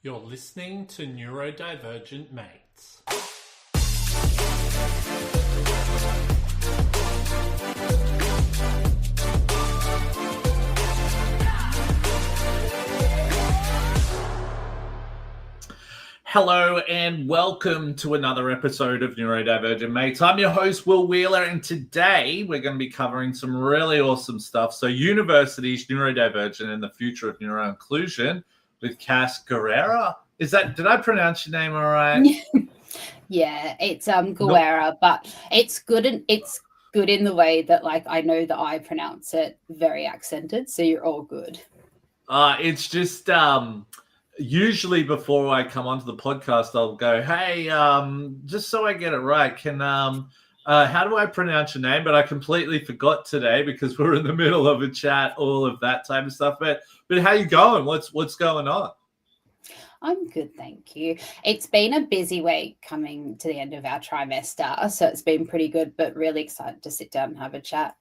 You're listening to Neurodivergent Mates. Hello and welcome to another episode of Neurodivergent Mates. I'm your host, Will Wheeler, and today we're going to be covering some really awesome stuff. So universities, neurodivergent, and the future of neuro-inclusion with Cas Guerra. Did I pronounce your name all right? Yeah, it's Guerra, but it's good and it's good in the way that I know that I pronounce it very accented, so you're all good. It's just usually before I come onto the podcast, I'll go, hey, just so I get it right, how do I pronounce your name? But I completely forgot today because we're in the middle of a chat, all of that type of stuff. But how you going? What's going on? I'm good, thank you. It's been a busy week coming to the end of our trimester, so it's been pretty good, but really excited to sit down and have a chat.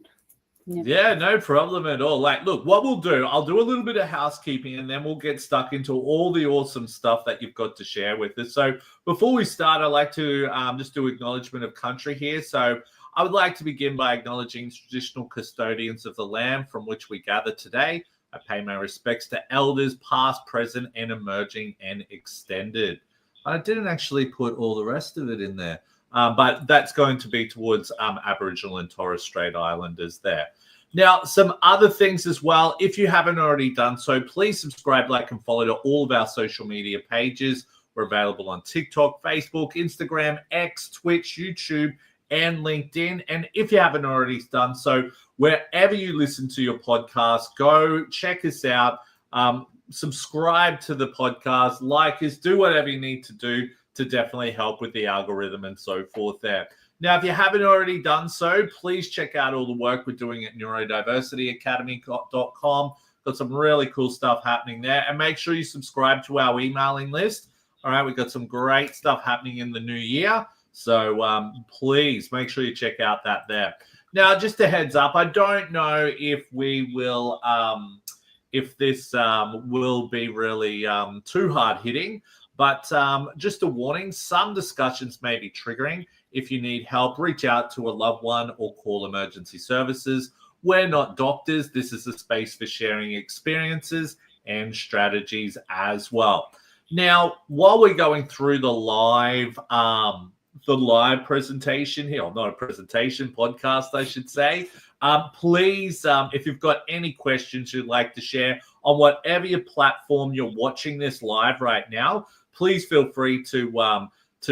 Yeah, no problem at all. Look, what we'll do, I'll do a little bit of housekeeping and then we'll get stuck into all the awesome stuff that you've got to share with us. So before we start, I'd like to just do acknowledgement of country here. So I would like to begin by acknowledging traditional custodians of the land from which we gather today. I pay my respects to elders past, present, and emerging and extended. I didn't actually put all the rest of it in there. But that's going to be towards Aboriginal and Torres Strait Islanders there. Now, some other things as well. If you haven't already done so, please subscribe, like, and follow to all of our social media pages. We're available on TikTok, Facebook, Instagram, X, Twitch, YouTube, and LinkedIn. And if you haven't already done so, wherever you listen to your podcast, go check us out. Subscribe to the podcast, like us, do whatever you need to do to definitely help with the algorithm and so forth there. Now, if you haven't already done so, please check out all the work we're doing at neurodiversityacademy.com. Got some really cool stuff happening there. And make sure you subscribe to our emailing list. All right, we've got some great stuff happening in the new year. So please make sure you check out that there. Now, just a heads up, I don't know if we will, if this will be really too hard hitting. But just a warning, some discussions may be triggering. If you need help, reach out to a loved one or call emergency services. We're not doctors. This is a space for sharing experiences and strategies as well. Now, while we're going through the live presentation here, or not a presentation, podcast, I should say, please, if you've got any questions you'd like to share on whatever your platform you're watching this live right now, please feel free to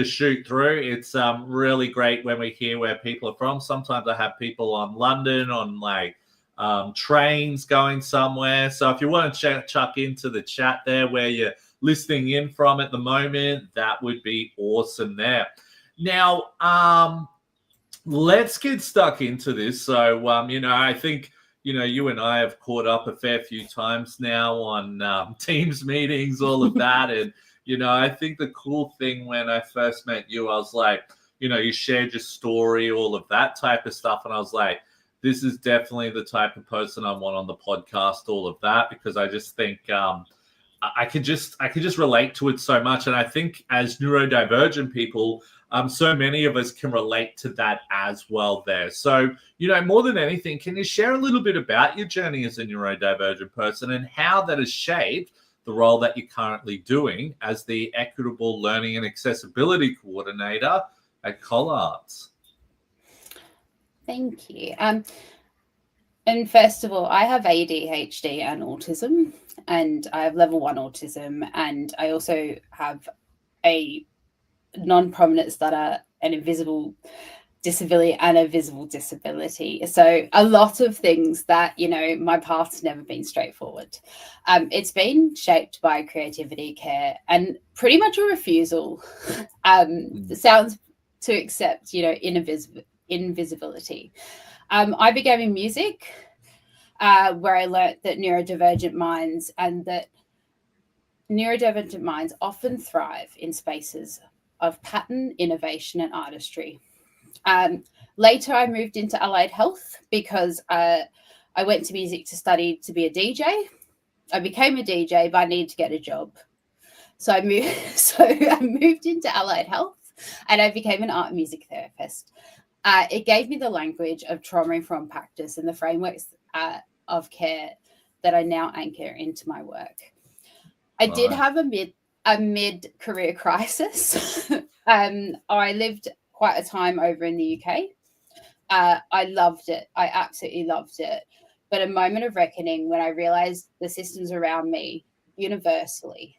shoot through. It's really great when we hear where people are from. Sometimes I have people on London, on trains going somewhere. So if you want to chuck into the chat there where you're listening in from at the moment, that would be awesome there. Now, let's get stuck into this. So, I think, you and I have caught up a fair few times now on Teams meetings, all of that. And, I think the cool thing when I first met you, I was like, you shared your story, all of that type of stuff. And I was like, this is definitely the type of person I want on the podcast, all of that, because I just think I could just relate to it so much. And I think as neurodivergent people, so many of us can relate to that as well there. So, more than anything, can you share a little bit about your journey as a neurodivergent person and how that has shaped the role that you're currently doing as the Equitable Learning and Accessibility Coordinator at Collarts? Thank you. And first of all, I have ADHD and autism, and I have level 1 autism, and I also have a non-prominent stutter, an invisible disability, and a visible disability. So a lot of things that, my path's never been straightforward. It's been shaped by creativity, care, and pretty much a refusal, sounds to accept, invisibility. I began in music, where I learned that neurodivergent minds often thrive in spaces of pattern, innovation, and artistry. Later, I moved into allied health because I went to music to study to be a DJ. I became a DJ, but I needed to get a job. So I moved. So I moved into allied health, and I became an art and music therapist. It gave me the language of trauma-informed practice and the frameworks of care that I now anchor into my work. I did have a mid-career crisis. I lived quite a time over in the UK. I loved it. I absolutely loved it. But a moment of reckoning when I realized the systems around me universally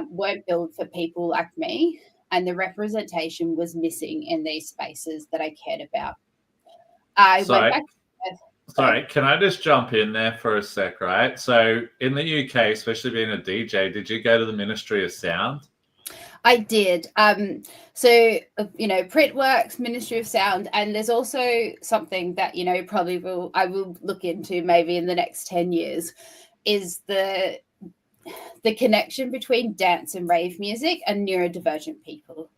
weren't built for people like me, and the representation was missing in these spaces that I cared about. I went back. Sorry, can I just jump in there for a sec, right? So in the UK, especially being a DJ, did you go to the Ministry of Sound? I did. So, Printworks, Ministry of Sound, and there's also something that, probably I will look into maybe in the next 10 years, is the connection between dance and rave music and neurodivergent people.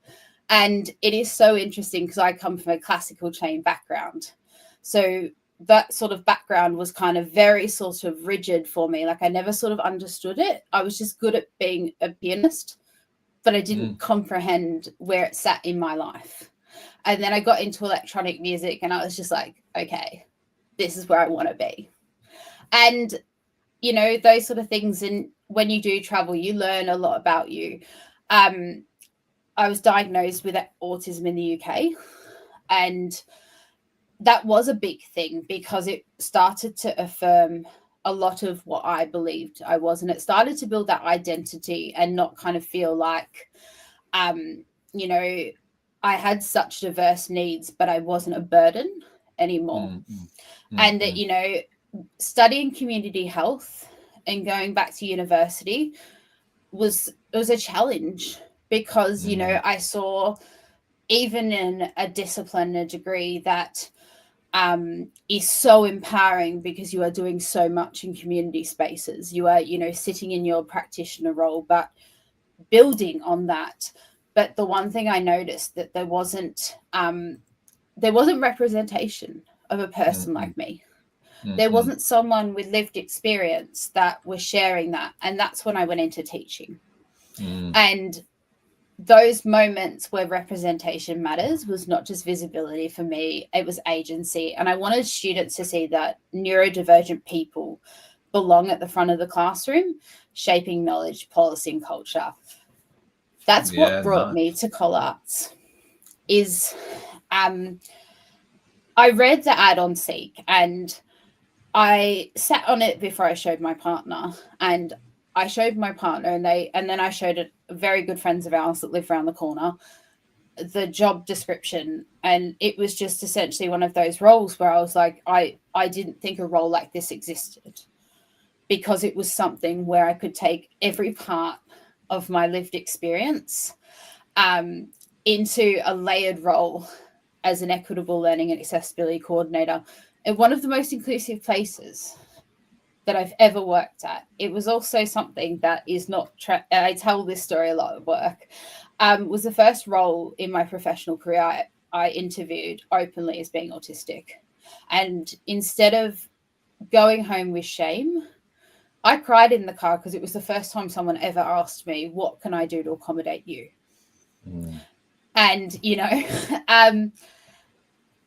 And it is so interesting because I come from a classical trained background. So that sort of background was kind of very sort of rigid for me. Like I never sort of understood it. I was just good at being a pianist, but I didn't comprehend where it sat in my life. And then I got into electronic music and I was just like, okay, this is where I want to be. And, those sort of things. And when you do travel, you learn a lot about you. I was diagnosed with autism in the UK, and that was a big thing because it started to affirm a lot of what I believed I was, and it started to build that identity and not kind of feel like, I had such diverse needs, but I wasn't a burden anymore. And that, studying community health and going back to university was a challenge because, I saw even in a discipline, a degree that is so empowering because you are doing so much in community spaces. You are, sitting in your practitioner role, but building on that. But the one thing I noticed that there wasn't representation of a person like me. There wasn't someone with lived experience that was sharing that. And that's when I went into teaching. And those moments where representation matters was not just visibility for me, it was agency. And I wanted students to see that neurodivergent people belong at the front of the classroom, shaping knowledge, policy, and culture. That's what brought me to Collarts. Is I read the ad on Seek and I sat on it before I showed my partner, and I showed my partner and then I showed it very good friends of ours that live around the corner, the job description. And it was just essentially one of those roles where I was like, I didn't think a role like this existed, because it was something where I could take every part of my lived experience into a layered role as an equitable learning and accessibility coordinator in one of the most inclusive places that I've ever worked at. It was also something that is not, I tell this story a lot at work, was the first role in my professional career I interviewed openly as being autistic. And instead of going home with shame, I cried in the car because it was the first time someone ever asked me, what can I do to accommodate you? And,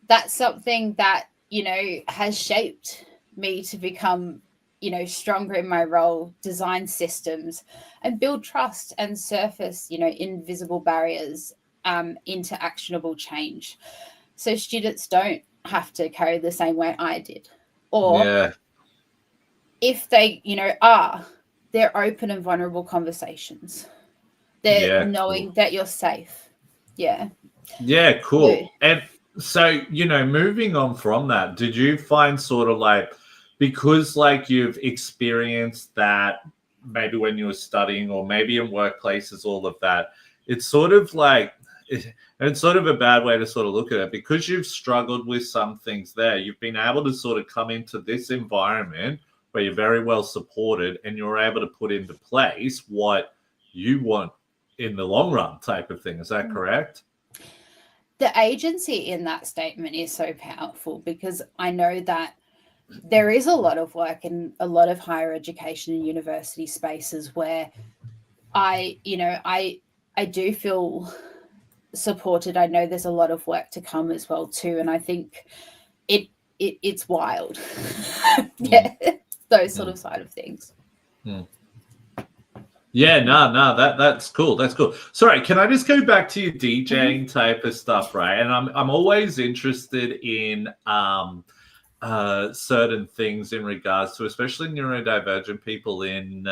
that's something that, has shaped me to become, stronger in my role, design systems and build trust and surface, invisible barriers into actionable change. So students don't have to carry the same weight I did. Or if they, they're open and vulnerable conversations. They're knowing that you're safe. Yeah, cool. And so, moving on from that, did you find sort of like, because like you've experienced that maybe when you were studying or maybe in workplaces, all of that, it's sort of like, it's sort of a bad way to sort of look at it, because you've struggled with some things there. You've been able to sort of come into this environment where you're very well supported and you're able to put into place what you want in the long run type of thing. Is that correct? The agency in that statement is so powerful, because I know that there is a lot of work in a lot of higher education and university spaces where I do feel supported. I know there's a lot of work to come as well too, and I think it's wild. Yeah, those sort of side of things. Yeah, no, that's cool. That's cool. Sorry, can I just go back to your DJing type of stuff, right? And I'm always interested in certain things in regards to, especially neurodivergent people in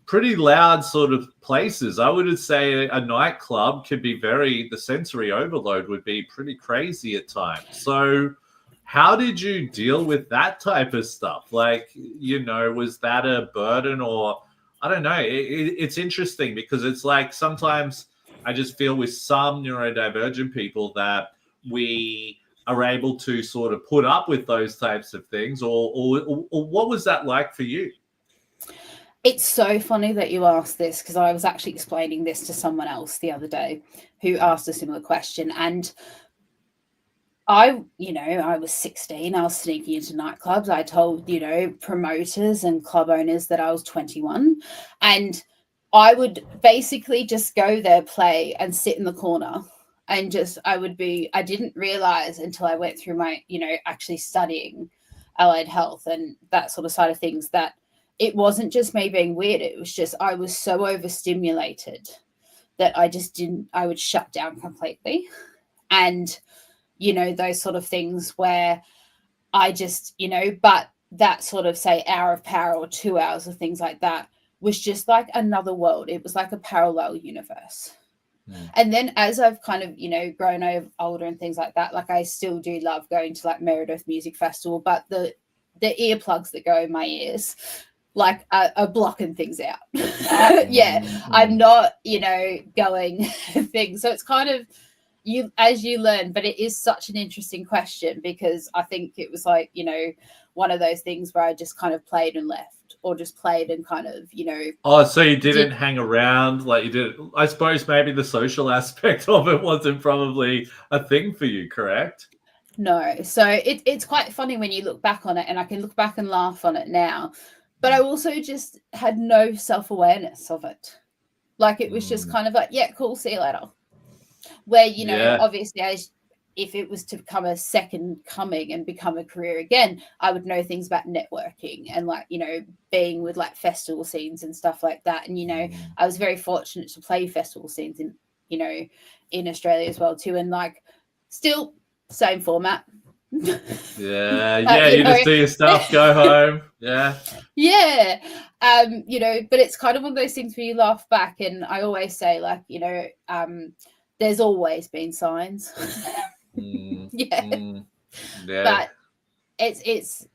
pretty loud sort of places. I would say a nightclub could be the sensory overload would be pretty crazy at times. So how did you deal with that type of stuff? Like, was that a burden, or I don't know. It's interesting because it's like sometimes I just feel with some neurodivergent people that we are able to sort of put up with those types of things, or what was that like for you? It's so funny that you asked this, because I was actually explaining this to someone else the other day who asked a similar question. And I was 16. I was sneaking into nightclubs. I told, promoters and club owners that I was 21. And I would basically just go there, play, and sit in the corner. And I didn't realize until I went through my, actually studying allied health and that sort of side of things, that it wasn't just me being weird. It was just, I was so overstimulated that I would shut down completely. And, those sort of things where I just, but that sort of, say, hour of power or 2 hours of things like that was just like another world. It was like a parallel universe. And then as I've kind of, grown older and things like that, like I still do love going to like Meredith Music Festival, but the earplugs that go in my ears, like are blocking things out. Yeah, I'm not, going things. So it's kind of, as you learn, but it is such an interesting question, because I think it was like, one of those things where I just kind of played and left, or just played and kind of, Oh, so you didn't hang around like you did. I suppose maybe the social aspect of it wasn't probably a thing for you, correct? No. So it's quite funny when you look back on it, and I can look back and laugh on it now, but I also just had no self-awareness of it. Like it was just kind of like, yeah, cool, see you later. Where, obviously, if it was to become a second coming and become a career again, I would know things about networking and like, being with like festival scenes and stuff like that. And, I was very fortunate to play festival scenes in Australia as well too. And like, still same format. Yeah, you just do your stuff, go home. Yeah. Yeah. But it's kind of one of those things where you laugh back, and I always say, like, there's always been signs. Yeah. But it's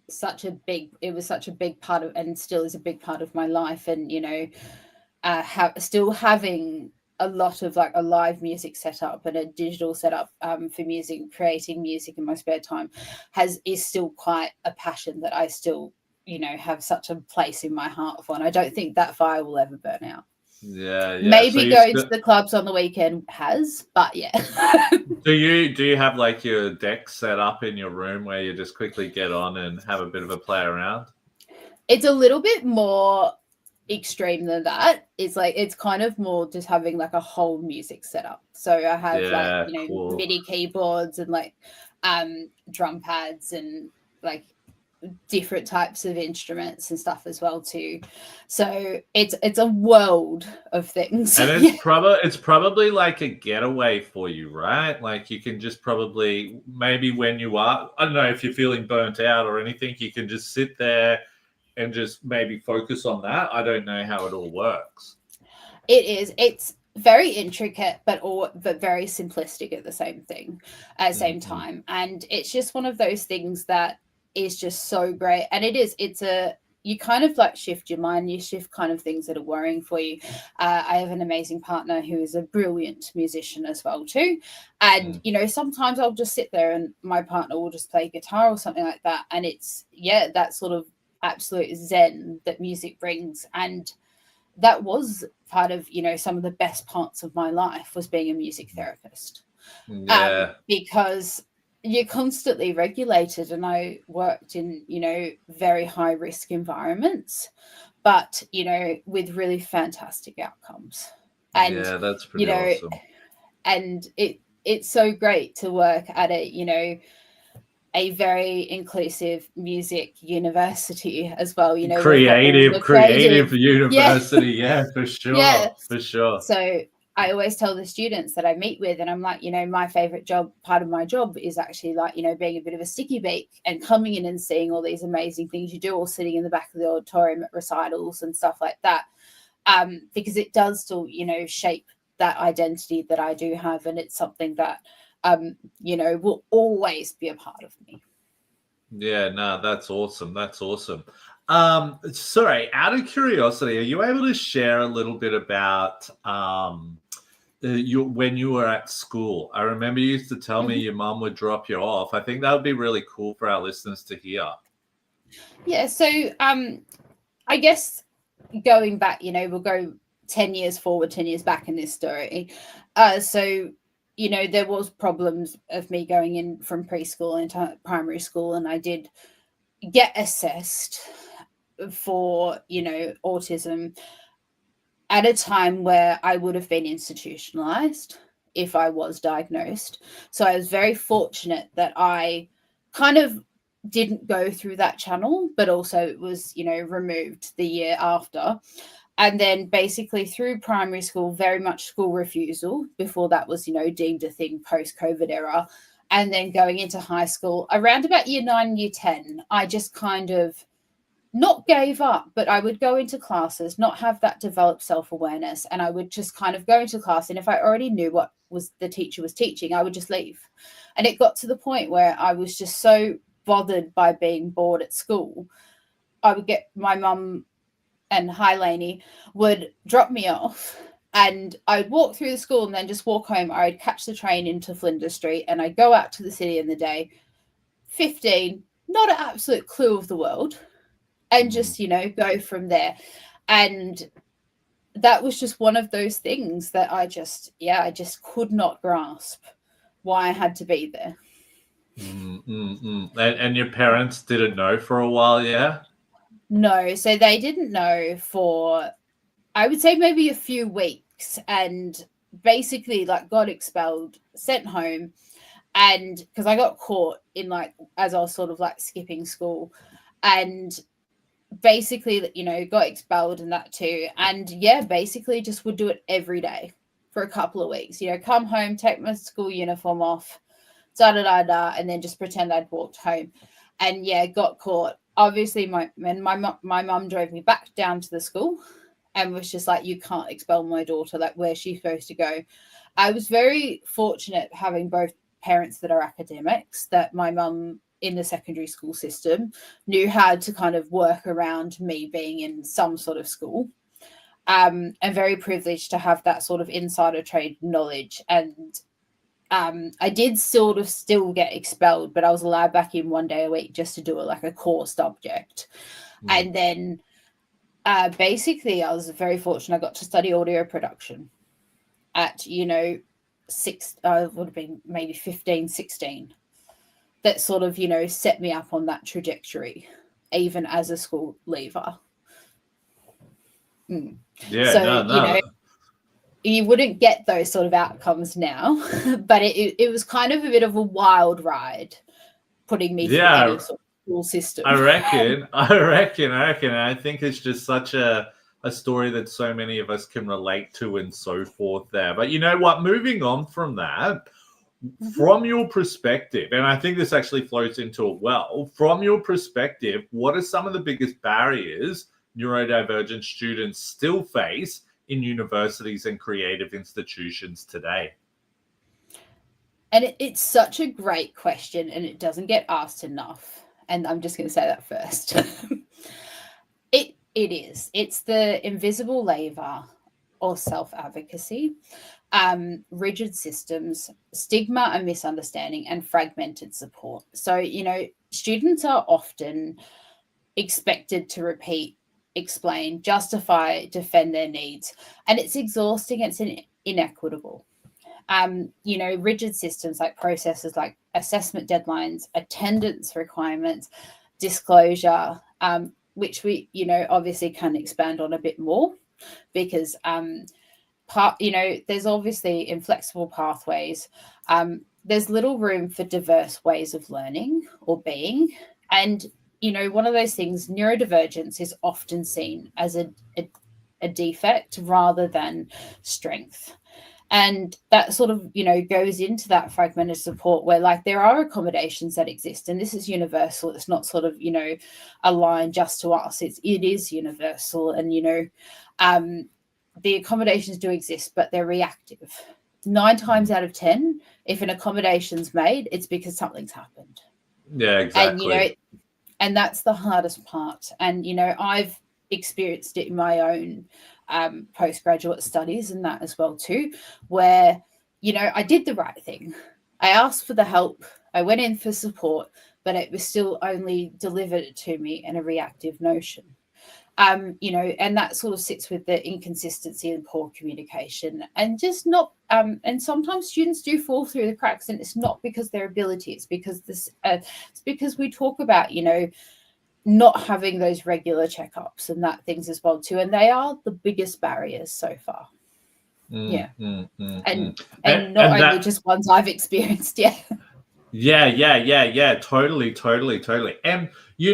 such a big part of, and still is a big part of my life. And, still having a lot of like a live music setup and a digital setup for music, creating music in my spare time is still quite a passion that I still, have such a place in my heart for. And I don't think that fire will ever burn out. Yeah. Maybe going to the clubs on the weekend but yeah. Do you have like your deck set up in your room where you just quickly get on and have a bit of a play around? It's a little bit more extreme than that. It's like, it's kind of more just having like a whole music setup. So I have cool. MIDI keyboards and like drum pads and like different types of instruments and stuff as well too. So it's a world of things. And it's probably like a getaway for you, right? Like you can just probably, maybe when you are, I don't know if you're feeling burnt out or anything, you can just sit there and just maybe focus on that. I don't know how it all works. It's very intricate, but very simplistic at the same time. And it's just one of those things that is just so great. And you kind of like shift your mind, you shift kind of things that are worrying for you. I have an amazing partner who is a brilliant musician as well too. And, sometimes I'll just sit there and my partner will just play guitar or something like that. And it's, that sort of absolute zen that music brings. And that was part of, some of the best parts of my life was being a music therapist. Yeah. Because you're constantly regulated, and I worked in, very high risk environments, but, with really fantastic outcomes. And, Yeah, that's pretty awesome. and it's so great to work at a very inclusive music university as well. Creative Yeah. university. Yeah, for sure. Yeah. For sure. So I always tell the students that I meet with, and I'm like, my favorite part of my job is actually like, being a bit of a sticky beak and coming in and seeing all these amazing things you do, or sitting in the back of the auditorium at recitals and stuff like that. Because it does still, shape that identity that I do have. And it's something that, will always be a part of me. Yeah, no, that's awesome. That's awesome. Sorry, out of curiosity, are you able to share a little bit about when you were at school? I remember you used to tell me your mum would drop you off. I think that would be really cool for our listeners to hear. Yeah, so I guess going back, we'll go 10 years forward, 10 years back in this story. So, there was problems of me going in from preschool into primary school, and I did get assessed for, autism at a time where I would have been institutionalized if I was diagnosed. So I was very fortunate that I kind of didn't go through that channel, but also it was, removed the year after. And then basically through primary school, very much school refusal. Before that was, deemed a thing post-COVID era. And then going into high school, around about year 9, year 10, I just kind of not gave up, but I would go into classes, not have that developed self-awareness. And I would just kind of go into class. And if I already knew what was the teacher was teaching, I would just leave. And it got to the point where I was just so bothered by being bored at school. I would get my mum, and hi Lainey, would drop me off, and I'd walk through the school and then just walk home. I'd catch the train into Flinders Street, and I'd go out to the city in the day, 15, not an absolute clue of the world, and just, go from there. And that was just one of those things that I just could not grasp why I had to be there. And your parents didn't know for a while, yeah? No, so they didn't know for, I would say, maybe a few weeks, and basically like got expelled, sent home. And because I got caught in as I was sort of like skipping school, and basically, got expelled and that too. And yeah, basically just would do it every day for a couple of weeks, come home, take my school uniform off, and then just pretend I'd walked home. And yeah, got caught. Obviously, my mum drove me back down to the school and was just like, you can't expel my daughter, like, where's she supposed to go? I was very fortunate having both parents that are academics, that my mum in the secondary school system knew how to kind of work around me being in some sort of school. And very privileged to have that sort of insider trade knowledge. And I did sort of still get expelled, but I was allowed back in 1 day a week just to do a core subject. And then basically I was very fortunate. I got to study audio production at, would have been maybe 15, 16. That sort of, set me up on that trajectory, even as a school leaver. Yeah, so, you wouldn't get those sort of outcomes now, but it was kind of a bit of a wild ride putting me through any sort of school system. I reckon. And I think it's just such a story that so many of us can relate to and so forth there. But you know what? Moving on from that, from your perspective, and I think this actually flows into it well, from your perspective, what are some of the biggest barriers neurodivergent students still face in universities and creative institutions today? And it's such a great question, and it doesn't get asked enough. And I'm just going to say that first. It is. It's the invisible labor or self-advocacy, rigid systems, stigma and misunderstanding, and fragmented support. So, students are often expected to repeat, explain, justify, defend their needs, and it's exhausting. It's inequitable. Rigid systems like processes like assessment deadlines, attendance requirements, disclosure, which we, obviously can expand on a bit more, because there's obviously inflexible pathways. There's little room for diverse ways of learning or being. And, one of those things, neurodivergence is often seen as a defect rather than strength. And that sort of, goes into that fragmented support where, like, there are accommodations that exist, and this is universal. It's not sort of, aligned just to us. It is universal. And, the accommodations do exist, but they're reactive. 9 times out of 10, if an accommodation's made, it's because something's happened. Yeah, exactly. And that's the hardest part. And, I've experienced it in my own postgraduate studies and that as well too, where, I did the right thing. I asked for the help. I went in for support, but it was still only delivered to me in a reactive notion. And that sort of sits with the inconsistency and poor communication, and just not. And sometimes students do fall through the cracks, and it's not because their ability. It's because it's because we talk about, not having those regular checkups and that things as well too, and they are the biggest barriers so far. And not only just ones I've experienced. Yeah, totally. And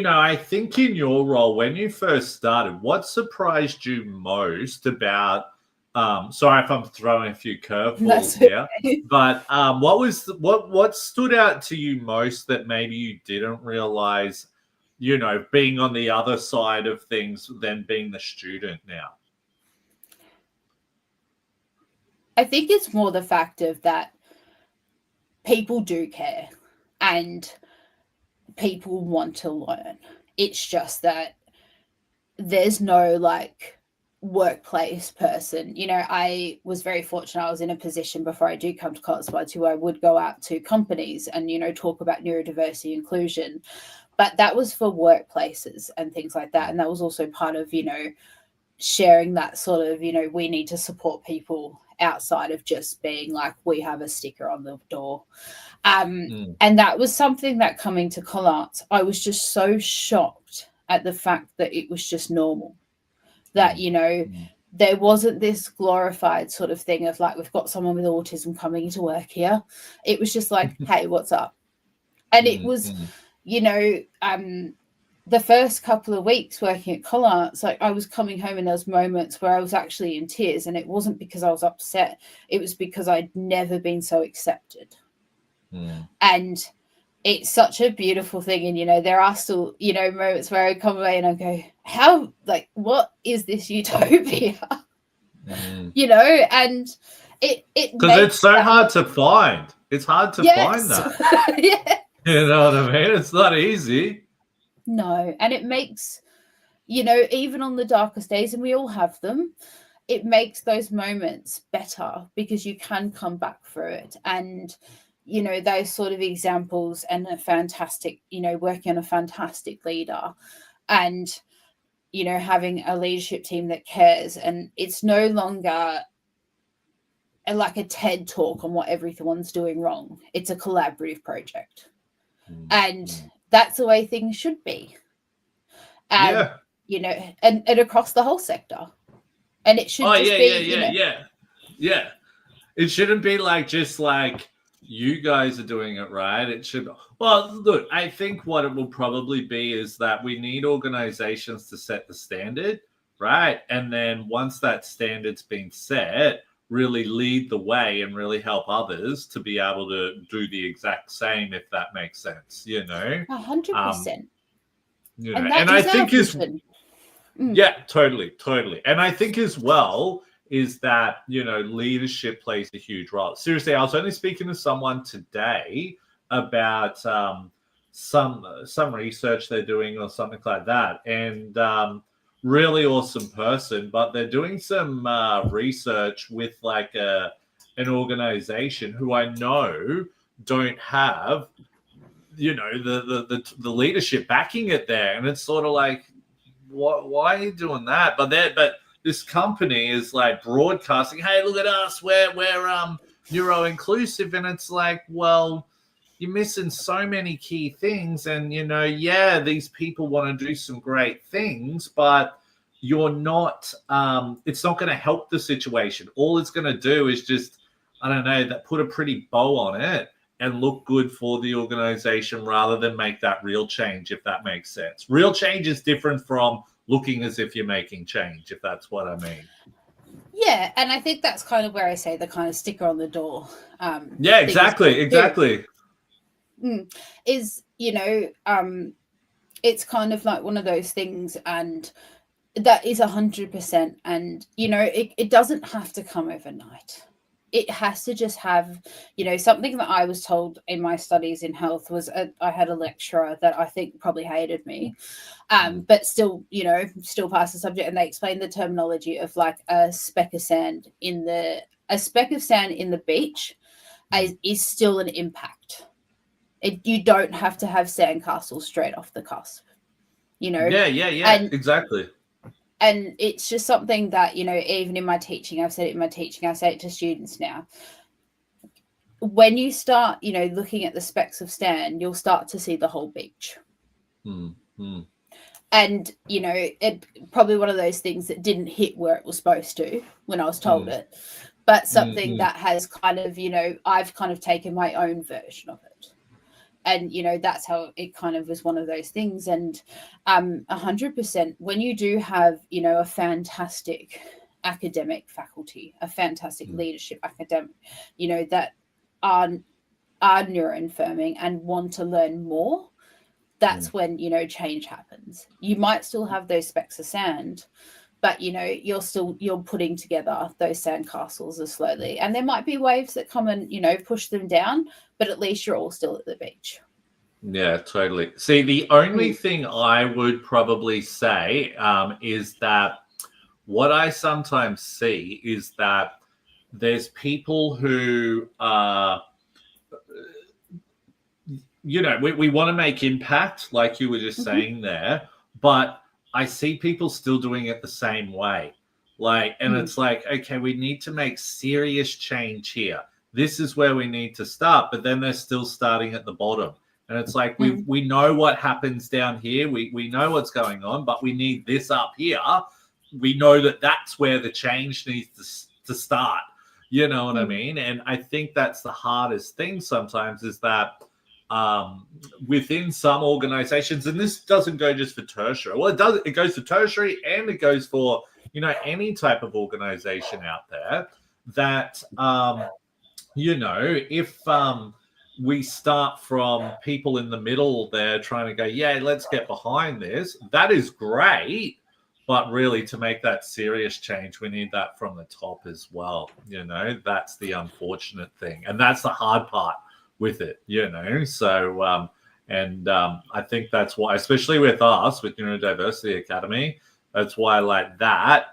I think in your role, when you first started, what surprised you most about sorry if I'm throwing a few curveballs here, but what stood out to you most that maybe you didn't realize, being on the other side of things than being the student now? I think it's more the fact of that people do care and people want to learn. It's just that there's no workplace person. I was very fortunate. I was in a position before I do come to Collarts where I would go out to companies and, talk about neurodiversity inclusion, but that was for workplaces and things like that. And that was also part of, sharing that sort of, we need to support people outside of just being like, we have a sticker on the door. And that was something that coming to Collarts, I was just so shocked at the fact that it was just normal. That, there wasn't this glorified sort of thing of like, we've got someone with autism coming into work here. It was just like, hey, what's up? And it was, the first couple of weeks working at Collarts, I was coming home and there was moments where I was actually in tears, and it wasn't because I was upset. It was because I'd never been so accepted. And it's such a beautiful thing. And, there are still, moments where I come away and I go, how, what is this utopia? And it because it's so hard to find. It's hard to find that. Yeah. You know what I mean? It's not easy. No. And it makes, even on the darkest days, and we all have them, it makes those moments better because you can come back through it. And, those sort of examples, and a fantastic, working on a fantastic leader, and, having a leadership team that cares. And it's no longer like a TED talk on what everyone's doing wrong. It's a collaborative project. And that's the way things should be. And, and across the whole sector. And it should Yeah. It shouldn't be just like you guys are doing it right. It should. Well, look, I think what it will probably be is that we need organizations to set the standard, right? And then once that standard's been set, really lead the way and really help others to be able to do the exact same, if that makes sense, 100%. And I think totally. And I think as well is that, leadership plays a huge role. Seriously, I was only speaking to someone today about some research they're doing or something like that. And really awesome person, but they're doing some research with an organization who I know don't have, the leadership backing it there. And it's sort of like, why are you doing that? But this company is broadcasting, hey, look at us, we're neuro-inclusive. And it's like, well, you're missing so many key things. And, yeah, these people want to do some great things, but you're not, it's not going to help the situation. All it's going to do is just, I don't know, that put a pretty bow on it and look good for the organization rather than make that real change, if that makes sense. Real change is different from looking as if you're making change, if that's what I mean. Yeah, and I think that's kind of where I say the kind of sticker on the door. Yeah, exactly. Is, it's kind of like one of those things, and that is 100%. And, it doesn't have to come overnight. It has to just have, something that I was told in my studies in health was I had a lecturer that I think probably hated me, but still, still passed the subject. And they explained the terminology of like a speck of sand in the beach is still an impact. You don't have to have sandcastles straight off the cusp, Yeah, exactly. And it's just something that, even in my teaching, I've said it in my teaching, I say it to students now. When you start, looking at the specks of sand, you'll start to see the whole beach. And, it probably one of those things that didn't hit where it was supposed to when I was told it, but something that has kind of, I've kind of taken my own version of it. And, that's how it kind of was one of those things. And 100%, when you do have, a fantastic academic faculty, a fantastic leadership academic, that are neuroinfirming and want to learn more, that's when, change happens. You might still have those specks of sand, but, you're putting together those sandcastles as slowly. And there might be waves that come and, push them down, but at least you're all still at the beach. Yeah, totally. See, the only thing I would probably say is that what I sometimes see is that there's people who are, we want to make impact, like you were just saying there, but I see people still doing it the same way. It's like, okay, we need to make serious change here. This is where we need to start, but then they're still starting at the bottom. And it's like, we know what happens down here. We know what's going on, but we need this up here. We know that that's where the change needs to start. You know what I mean? And I think that's the hardest thing sometimes is that within some organizations, and this doesn't go just for tertiary. Well, it goes for tertiary and it goes for, any type of organization out there that, if we start from people in the middle there trying to go, yeah, let's get behind this, that is great. But really, to make that serious change, we need that from the top as well. That's the unfortunate thing. And that's the hard part with it, So, I think that's why, especially with us, with Neurodiversity Academy, that's why that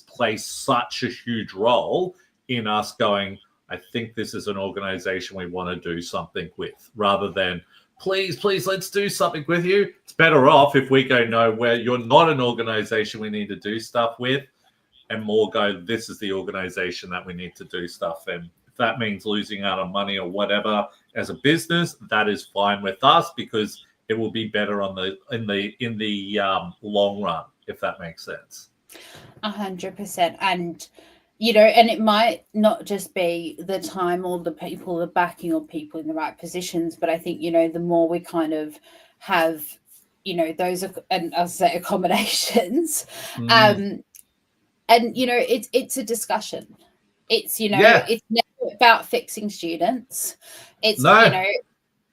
plays such a huge role in us going, I think this is an organization we want to do something with, rather than, please, let's do something with you. It's better off if we go, no, where you're not an organization we need to do stuff with, and more go, this is the organization that we need to do stuff. And if that means losing out on money or whatever as a business, that is fine with us, because it will be better in the long run, if that makes sense. 100%. And and it might not just be the time or the people, the backing or people in the right positions, but I think, the more we kind of have, those, and I'll say accommodations, and, it's a discussion. It's, it's never about fixing students. It's,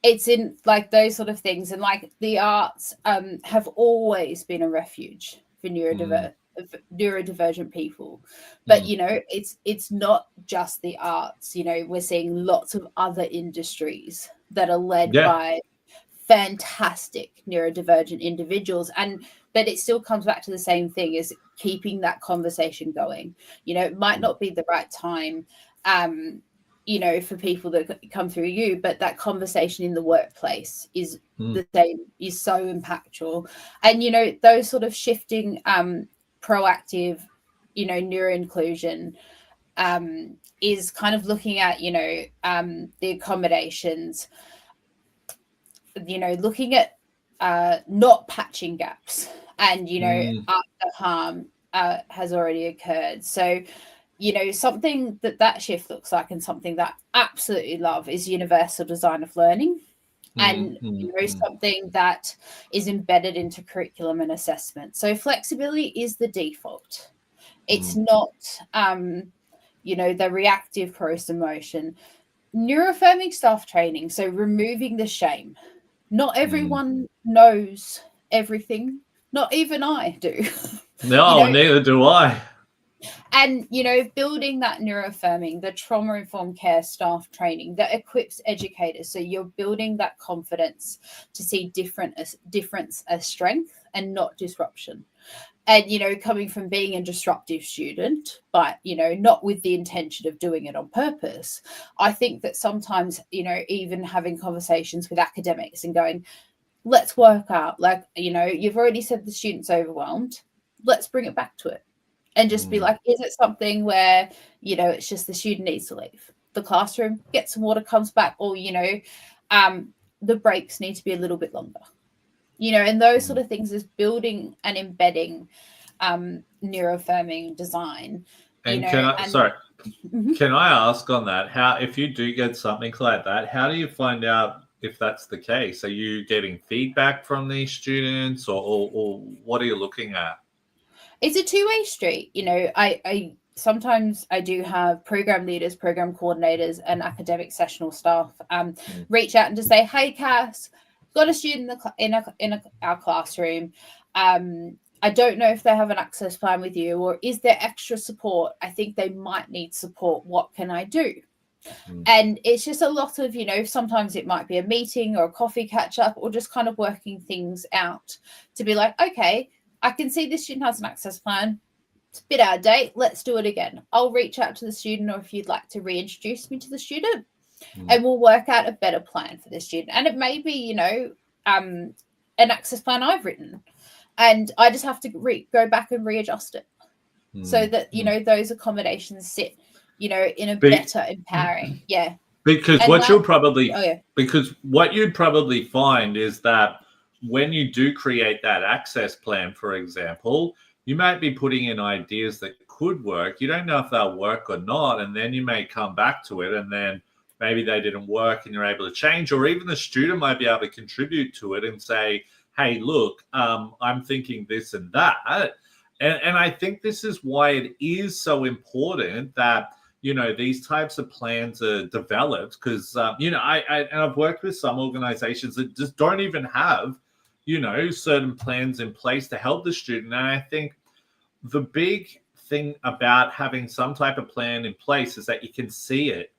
it's in like those sort of things. And like the arts have always been a refuge for neurodivergent people, but it's not just the arts. We're seeing lots of other industries that are led by fantastic neurodivergent individuals, but it still comes back to the same thing, is keeping that conversation going. It might not be the right time for people that come through you, but that conversation in the workplace is the same, is so impactful. And those sort of shifting proactive, neuro-inclusion is kind of looking at, the accommodations. looking at not patching gaps and, after harm has already occurred. So, something that shift looks like, and something that I absolutely love, is universal design of learning. And something that is embedded into curriculum and assessment. So flexibility is the default. It's not, the reactive cross emotion. Neuroaffirming staff training, so removing the shame. Not everyone knows everything. Not even I do. No, neither do I. And, building that neuroaffirming, the trauma-informed care staff training that equips educators. So you're building that confidence to see difference as strength and not disruption. And, coming from being a disruptive student, but, not with the intention of doing it on purpose. I think that sometimes, even having conversations with academics and going, let's work out, like, you've already said the student's overwhelmed. Let's bring it back to it. And just be like, is it something where, it's just the student needs to leave the classroom, get some water, comes back, or, the breaks need to be a little bit longer, and those sort of things, is building and embedding neuroaffirming design. And can I ask on that, how, if you do get something like that, how do you find out if that's the case? Are you getting feedback from these students, or what are you looking at? It's a two-way street. I sometimes I do have program leaders, program coordinators, and academic sessional staff reach out and just say, hey, Cas, got a student in our classroom. I don't know if they have an access plan with you, or is there extra support? I think they might need support. What can I do? And it's just a lot of, sometimes it might be a meeting or a coffee catch up, or just kind of working things out to be like, okay, I can see this student has an access plan. It's a bit out of date. Let's do it again. I'll reach out to the student, or if you'd like to reintroduce me to the student, and we'll work out a better plan for the student. And it may be, an access plan I've written, and I just have to go back and readjust it so that, those accommodations sit, in a better empowering. Yeah. Because what you'd probably find is that when you do create that access plan, for example, you might be putting in ideas that could work. You don't know if they'll work or not. And then you may come back to it, and then maybe they didn't work and you're able to change, or even the student might be able to contribute to it and say, hey, look, I'm thinking this and that. And I think this is why it is so important that, these types of plans are developed, because, I've worked with some organizations that just don't even have, certain plans in place to help the student. And I think the big thing about having some type of plan in place is that you can see it.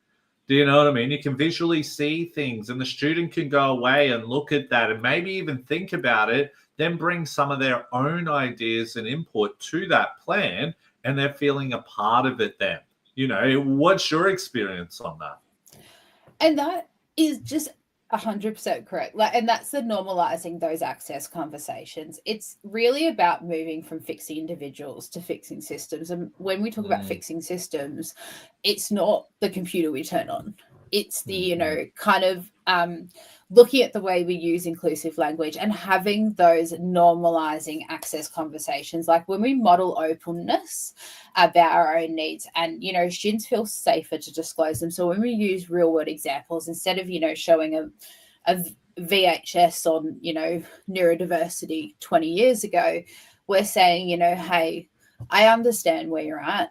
Do you know what I mean? You can visually see things, and the student can go away and look at that and maybe even think about it, then bring some of their own ideas and input to that plan, and they're feeling a part of it then. What's your experience on that? And that is just 100% correct. And that's the normalizing those access conversations. It's really about moving from fixing individuals to fixing systems. And when we talk about fixing systems, it's not the computer we turn on. It's the, kind of looking at the way we use inclusive language and having those normalizing access conversations. Like when we model openness about our own needs, and, students feel safer to disclose them. So when we use real world examples, instead of, showing a VHS on, neurodiversity 20 years ago, we're saying, hey, I understand where you're at.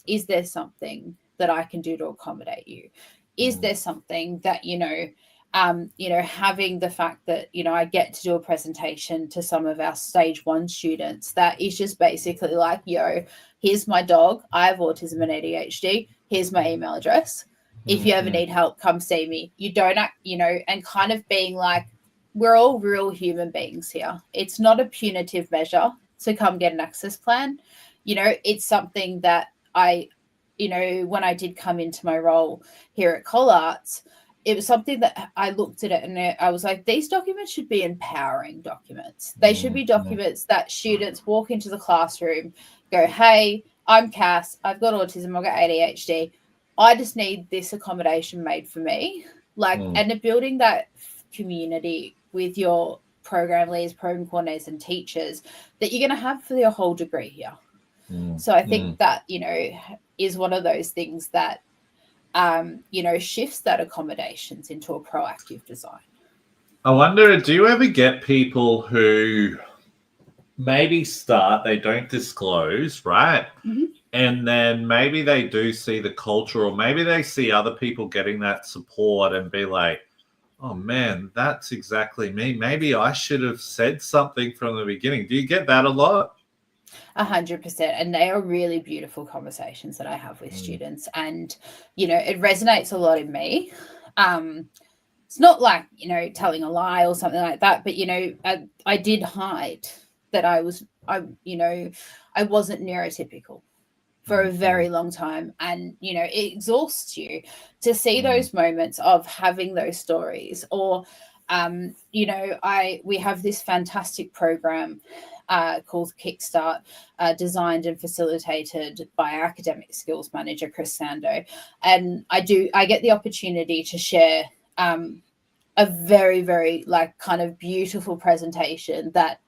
Is there something that I can do to accommodate you? Is there something that, having the fact that, I get to do a presentation to some of our stage 1 students that is just basically like, here's my dog. I have autism and ADHD. Here's my email address. If you ever need help, come see me. You don't, and kind of being like, we're all real human beings here. It's not a punitive measure to come get an access plan. It's something that when I did come into my role here at Collarts, it was something that I looked at it and I was like, these documents should be empowering documents. They should be documents that students walk into the classroom, go, hey, I'm Cas, I've got autism, I've got ADHD. I just need this accommodation made for me. And building that community with your program leads, program coordinators, and teachers that you're going to have for your whole degree here. So I think that, you know, is one of those things that, you know, shifts that accommodations into a proactive design. I wonder, do you ever get people who maybe start, they don't disclose, right? Mm-hmm. And then maybe they do see the culture, or maybe they see other people getting that support and be like, oh man, that's exactly me. Maybe I should have said something from the beginning. Do you get that a lot? 100%. And they are really beautiful conversations that I have with students. And, you know, it resonates a lot in me. It's not like, you know, telling a lie or something like that, but, you know, I did hide that I wasn't neurotypical for a very long time. And, you know, it exhausts you to see those moments of having those stories. Or, you know, we have this fantastic program called Kickstart, designed and facilitated by our academic skills manager, Chris Sando. And I get the opportunity to share a very, very like kind of beautiful presentation that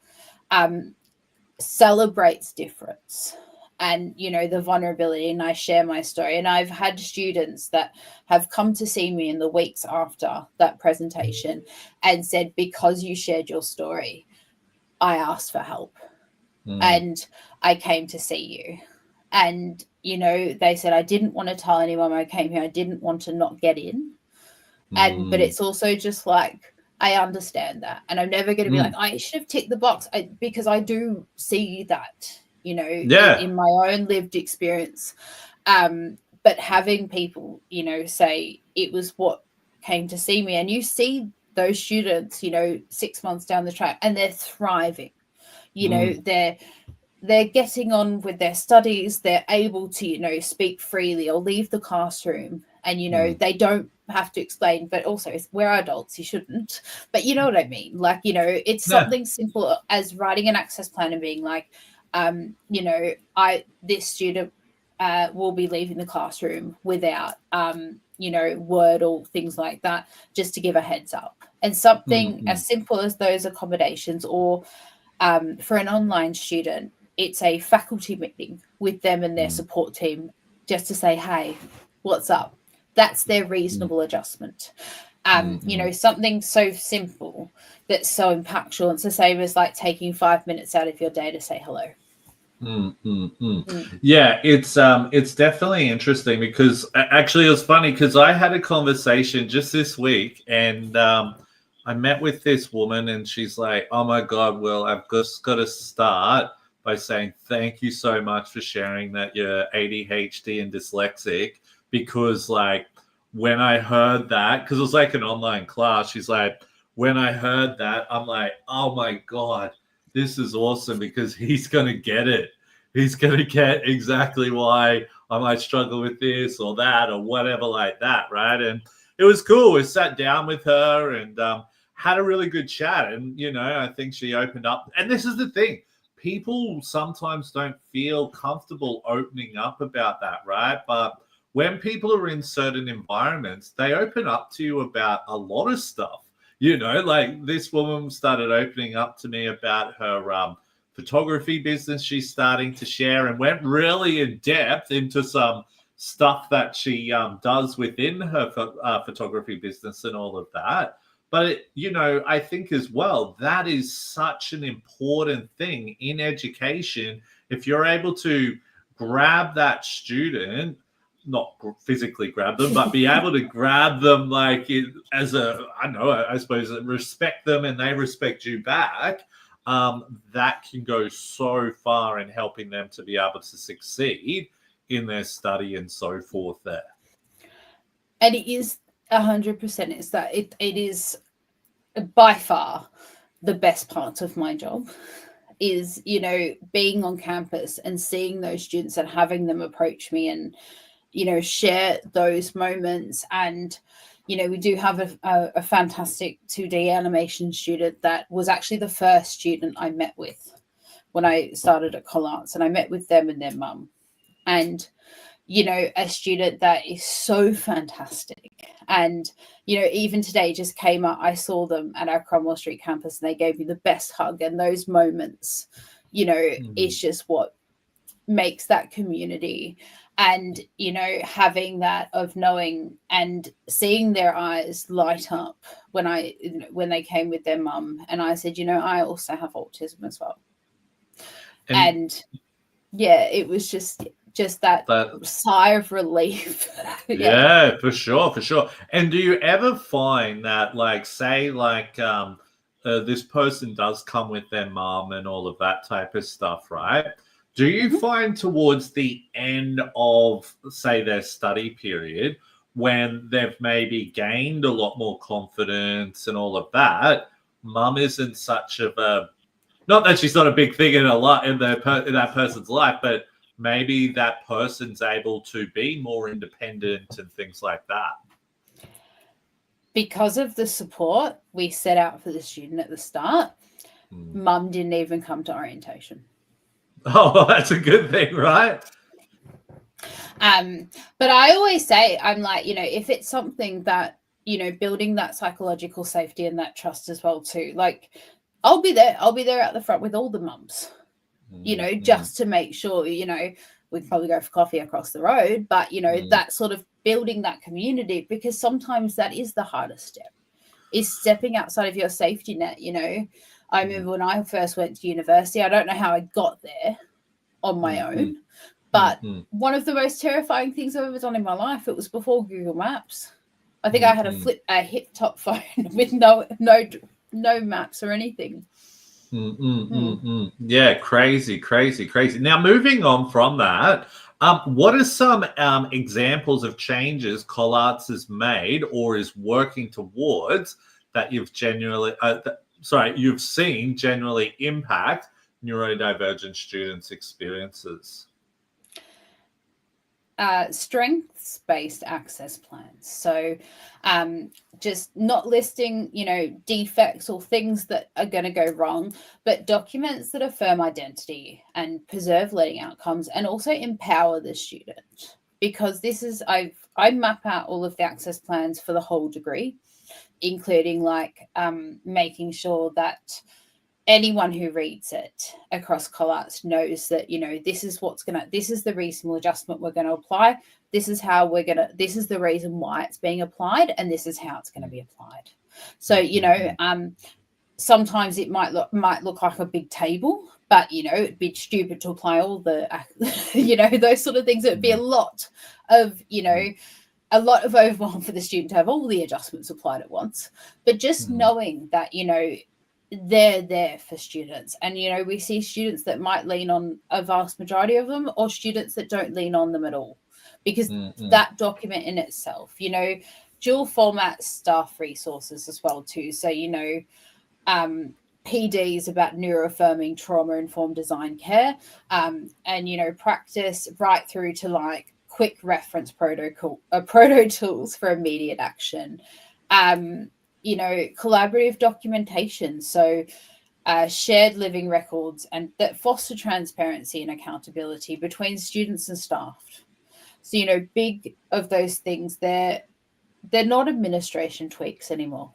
celebrates difference and, you know, the vulnerability. And I share my story. And I've had students that have come to see me in the weeks after that presentation and said, because you shared your story, I asked for help and I came to see you. And, you know, they said, I didn't want to tell anyone I came here. I didn't want to not get in. But it's also just like, I understand that. And I'm never going to be like, I should have ticked the box, because I do see that, you know, in my own lived experience. But having people, you know, say it was what came to see me, and you see those students, you know, 6 months down the track, and they're thriving, you know, they're getting on with their studies. They're able to, you know, speak freely or leave the classroom. And, you know, they don't have to explain, but also we're adults, you shouldn't. But you know what I mean? Like, you know, it's something simple as writing an access plan and being like, you know, this student will be leaving the classroom without, you know, word or things like that, just to give a heads up. And something as simple as those accommodations, or for an online student, it's a faculty meeting with them and their support team, just to say, hey, what's up? That's their reasonable adjustment. You know, something so simple that's so impactful. It's the same as like taking 5 minutes out of your day to say hello. Yeah, it's definitely interesting, because actually it was funny because I had a conversation just this week, and I met with this woman, and she's like, oh my God, Will, I've just got to start by saying thank you so much for sharing that you're ADHD and dyslexic, because like when I heard that, because it was like an online class, she's like, when I heard that, I'm like, oh my God, this is awesome, because he's going to get it. He's going to get exactly why I might struggle with this or that or whatever like that, right? And it was cool. We sat down with her and had a really good chat. And, you know, I think she opened up. And this is the thing. People sometimes don't feel comfortable opening up about that, right? But when people are in certain environments, they open up to you about a lot of stuff. You know, like this woman started opening up to me about her photography business she's starting to share, and went really in depth into some stuff that she does within her photography business and all of that. But, you know, I think as well, that is such an important thing in education. If you're able to grab that student, not physically grab them, but be able to grab them like as a, I don't know, I suppose respect them and they respect you back, that can go so far in helping them to be able to succeed in their study and so forth there. And it is 100%. It's that it is by far the best part of my job is, you know, being on campus and seeing those students and having them approach me and, you know, share those moments. And, you know, we do have a fantastic 2D animation student that was actually the first student I met with when I started at Collarts, and I met with them and their mum. And, a student that is so fantastic. And, even today just came up, I saw them at our Cromwell Street campus and they gave me the best hug. And those moments, is just what makes that community. And, having that of knowing and seeing their eyes light up when they came with their mum. And I said, I also have autism as well. And yeah, it was just that sigh of relief. Yeah, for sure. And do you ever find that, like, say, like, this person does come with their mom and all of that type of stuff, right? Do you find towards the end of, say, their study period, when they've maybe gained a lot more confidence and all of that, mum isn't such of a, not that she's not a big thing in that person's life, but maybe that person's able to be more independent and things like that? Because of the support we set out for the student at the start, mum didn't even come to orientation. Oh, that's a good thing, right? But I always say, I'm like, if it's something that, building that psychological safety and that trust as well too, like, I'll be there at the front with all the mums, just to make sure, we can probably go for coffee across the road, but, that sort of building that community, because sometimes that is the hardest step, is stepping outside of your safety net. I remember when I first went to university, I don't know how I got there on my own, but one of the most terrifying things I've ever done in my life, it was before Google Maps. I think I had a hip top phone with no maps or anything. Yeah, crazy. Now, moving on from that, what are some examples of changes Collarts has made or is working towards that you've you've seen generally impact neurodivergent students' experiences? Strengths-based access plans. So just not listing, defects or things that are going to go wrong, but documents that affirm identity and preserve learning outcomes and also empower the student. Because this is, I map out all of the access plans for the whole degree, including making sure that anyone who reads it across Collarts knows that, this is the reasonable adjustment we're going to apply. This is the reason why it's being applied, and this is how it's going to be applied. So, sometimes it might look like a big table, but, it'd be stupid to apply all the, those sort of things. It would be a lot of overwhelm for the student to have all the adjustments applied at once. But just knowing that, they're there for students. And, we see students that might lean on a vast majority of them, or students that don't lean on them at all, because that document in itself, dual format staff resources as well too. So, PDs about neuroaffirming trauma-informed design care, and, practice right through to quick reference proto tools for immediate action. Collaborative documentation, so shared living records, and that foster transparency and accountability between students and staff. So, big of those things, they're not administration tweaks anymore.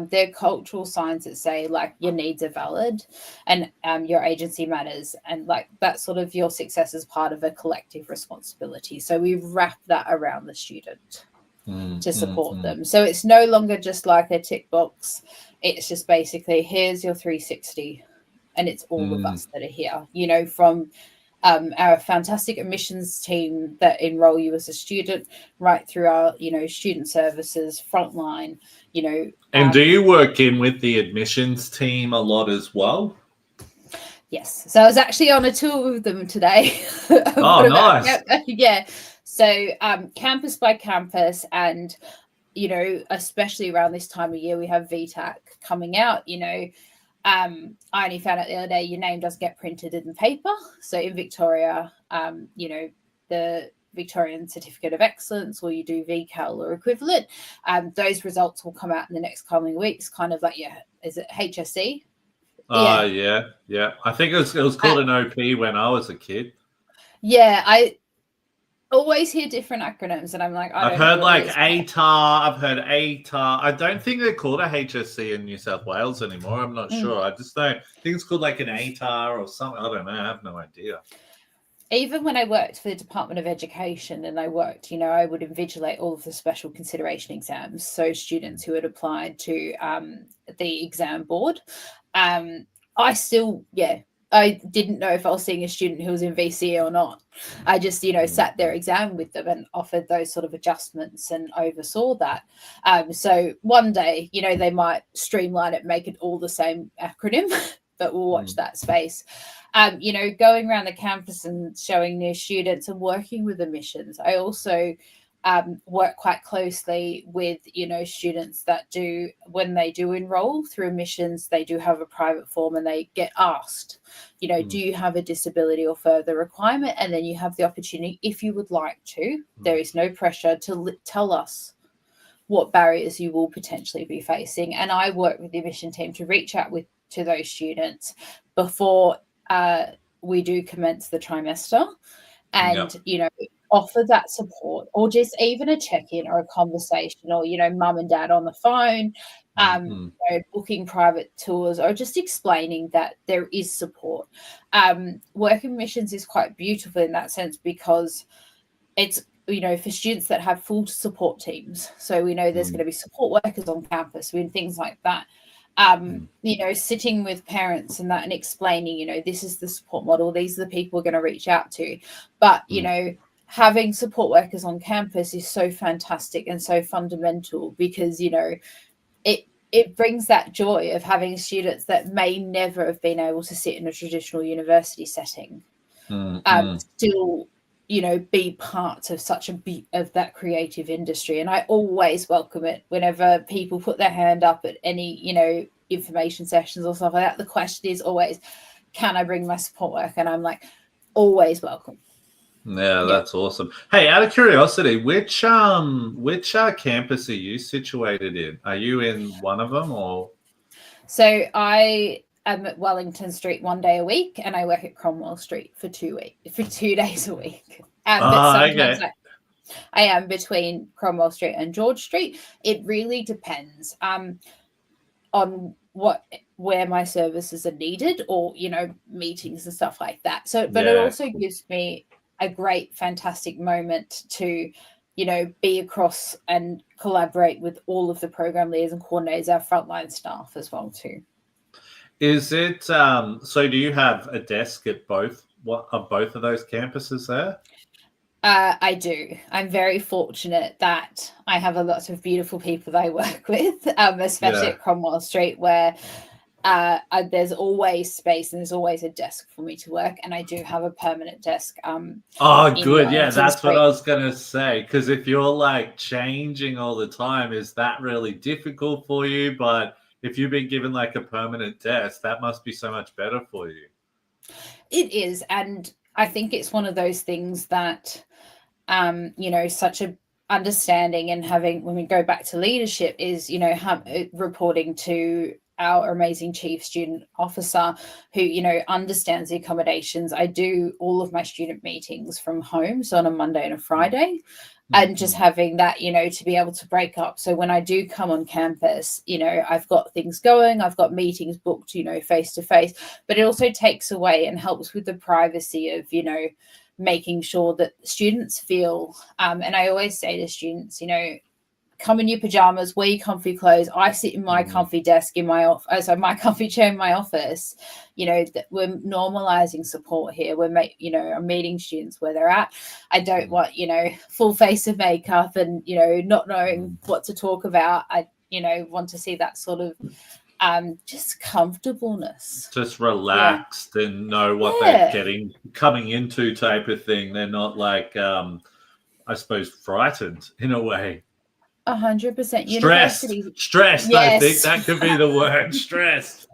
They're cultural signs that say, your needs are valid and your agency matters, and that sort of your success is part of a collective responsibility. So we wrap that around the student to support them. So it's no longer just like a tick box. It's just basically, here's your 360, and it's all of us that are here, from our fantastic admissions team that enroll you as a student, right through our, student services, frontline, And do you work in with the admissions team a lot as well? Yes. So I was actually on a tour with them today. Oh, nice. Yeah. So campus by campus, and, especially around this time of year, we have VTAC coming out, I only found out the other day your name doesn't get printed in paper. So in Victoria, the Victorian Certificate of Excellence, or you do VCAL or equivalent, those results will come out in the next coming weeks, kind of is it HSC? Yeah. I think it was called an OP when I was a kid. Yeah, always hear different acronyms, and I'm like, I I've don't heard know what like it is. ATAR. I've heard ATAR. I don't think they're called a HSC in New South Wales anymore. I'm not sure. I just don't think it's called like an ATAR or something. I don't know. I have no idea. Even when I worked for the Department of Education and I worked, I would invigilate all of the special consideration exams. So students who had applied to the exam board, I still, I didn't know if I was seeing a student who was in VC or not. I just, sat their exam with them and offered those sort of adjustments and oversaw that. So one day, they might streamline it, make it all the same acronym, but we'll watch that space. Going around the campus and showing new students and working with admissions. I also work quite closely with, students that do, when they do enroll through admissions, they do have a private form and they get asked, do you have a disability or further requirement? And then you have the opportunity, if you would like to, there is no pressure to tell us what barriers you will potentially be facing. And I work with the admission team to reach out to those students before we do commence the trimester and, offer that support, or just even a check-in or a conversation, or, mum and dad on the phone, booking private tours, or just explaining that there is support. Working missions is quite beautiful in that sense, because it's, for students that have full support teams. So we know there's going to be support workers on campus and things like that. Sitting with parents and that and explaining, this is the support model, these are the people we're going to reach out to. But, having support workers on campus is so fantastic and so fundamental, because, it brings that joy of having students that may never have been able to sit in a traditional university setting, still, be part of such a bit of that creative industry. And I always welcome it whenever people put their hand up at any, information sessions or stuff like that. The question is always, can I bring my support worker? And I'm like, always welcome. Yeah, that's awesome. Hey, out of curiosity, which campus are you situated in? Are you in one of them, or? So I am at Wellington Street 1 day a week, and I work at Cromwell Street for 2 days a week. But sometimes I am between Cromwell Street and George Street. It really depends on where my services are needed, or meetings and stuff like that. So, but it also gives me a great, fantastic moment to, be across and collaborate with all of the program leaders and coordinators, our frontline staff as well too. Is it so? Do you have a desk at both of those campuses there? I do. I'm very fortunate that I have a lot of beautiful people that I work with, especially at Cromwell Street, where there's always space and there's always a desk for me to work, and I do have a permanent desk. Good. Yeah, that's what I was gonna say. Because if you're like changing all the time, is that really difficult for you? But if you've been given like a permanent desk, that must be so much better for you. It is, and I think it's one of those things that, such a understanding and having, when we go back to leadership, is, reporting to our amazing chief student officer who, understands the accommodations. I do all of my student meetings from home, so on a Monday and a Friday, and just having that, to be able to break up. So when I do come on campus, I've got things going, I've got meetings booked, face to face, but it also takes away and helps with the privacy of, making sure that students feel, and I always say to students, come in your pajamas, wear your comfy clothes. I sit in my comfy desk in my office, so my comfy chair in my office. That we're normalizing support here. I'm meeting students where they're at. I don't want, full face of makeup and, not knowing what to talk about. I, want to see that sort of just comfortableness. Just relaxed and know what they're coming into type of thing. They're not like, I suppose, frightened in a way. 100%. Stressed. Yes. I think that could be the word, stressed.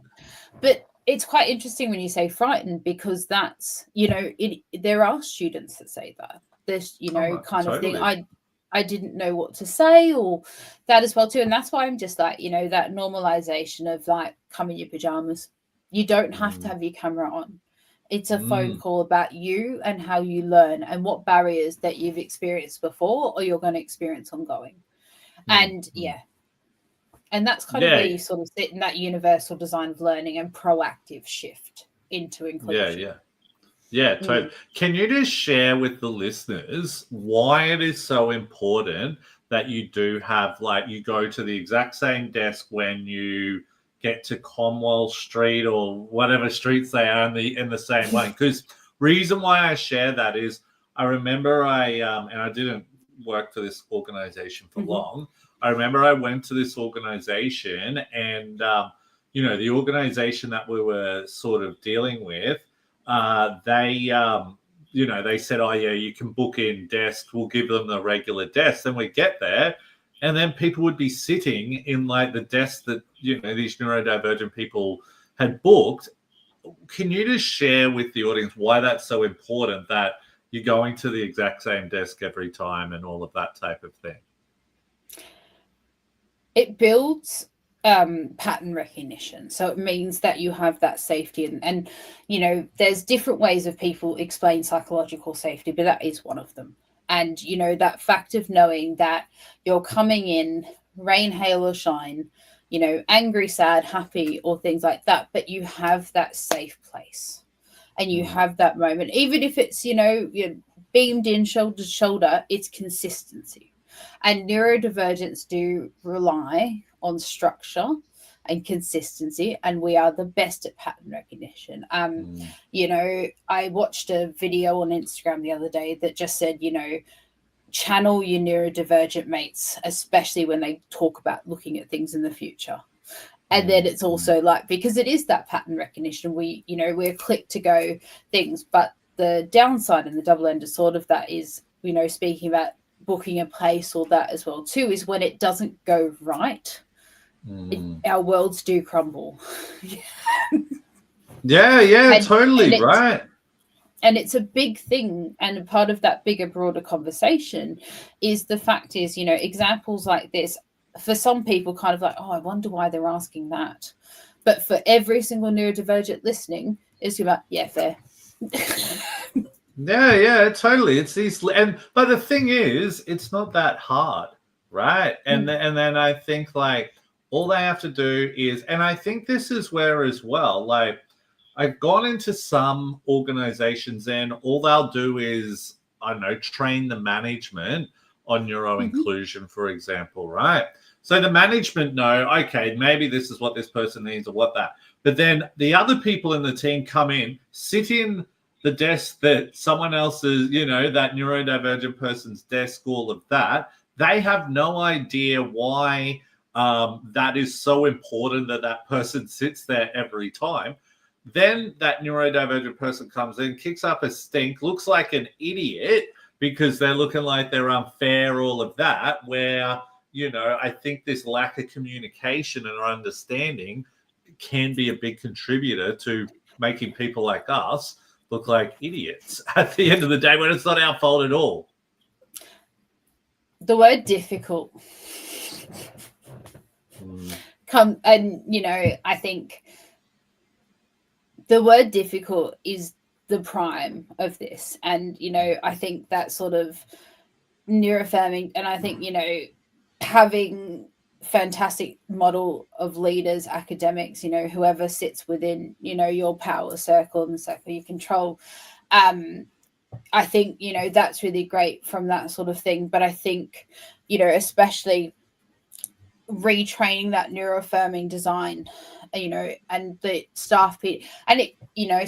But it's quite interesting when you say frightened, because that's, there are students that say that. There's, kind of thing. I didn't know what to say, or that as well too. And that's why I'm just like, that normalization of like, come in your pajamas. You don't have to have your camera on. It's a phone call about you and how you learn and what barriers that you've experienced before or you're going to experience ongoing. And and that's kind of where you sort of sit in that universal design of learning and proactive shift into inclusion. Yeah, totally. Can you just share with the listeners why it is so important that you do have, like, you go to the exact same desk when you get to Cromwell Street or whatever streets they are in the same way? Because reason why I share that is I remember and I didn't work for this organization for long. I remember I went to this organization and, the organization that we were sort of dealing with, they said, oh yeah, you can book in desks. We'll give them the regular desks. Then we get there, and then people would be sitting in like the desk that these neurodivergent people had booked. Can you just share with the audience why that's so important that you're going to the exact same desk every time and all of that type of thing? It builds pattern recognition, so it means that you have that safety, and there's different ways of people explain psychological safety, but that is one of them. And that fact of knowing that you're coming in, rain, hail or shine, angry, sad, happy, or things like that, but you have that safe place and you have that moment, even if it's you're beamed in shoulder to shoulder, it's consistency. And neurodivergents do rely on structure and consistency, and we are the best at pattern recognition. I watched a video on Instagram the other day that just said, channel your neurodivergent mates, especially when they talk about looking at things in the future. And then it's also like, because it is that pattern recognition, we're click to go things, but the downside and the double-ended sword of that is, speaking about booking a place or that as well too, is when it doesn't go right, our worlds do crumble. Totally right. And it's a big thing, and part of that bigger, broader conversation is the fact is, examples like this, for some people kind of like, oh, I wonder why they're asking that. But for every single neurodivergent listening, it's about, yeah, fair. Yeah, totally. It's these, but the thing is, it's not that hard, right? And then I think like all they have to do is, and I think this is where as well, like I've gone into some organizations and all they'll do is, I don't know, train the management on neuro-inclusion, for example, right? So the management know, okay, maybe this is what this person needs or what that. But then the other people in the team come in, sit in the desk that someone else's, that neurodivergent person's desk, all of that. They have no idea why that is so important that person sits there every time. Then that neurodivergent person comes in, kicks up a stink, looks like an idiot because they're looking like they're unfair, all of that, where, I think this lack of communication and understanding can be a big contributor to making people like us look like idiots at the end of the day when it's not our fault at all. The word difficult I think the word difficult is the prime of this. And, I think that sort of neuroaffirming, and I think, having fantastic model of leaders, academics, whoever sits within, your power circle and the circle you control. I think, that's really great from that sort of thing. But I think, especially retraining that neuroaffirming design, and the staff, and it,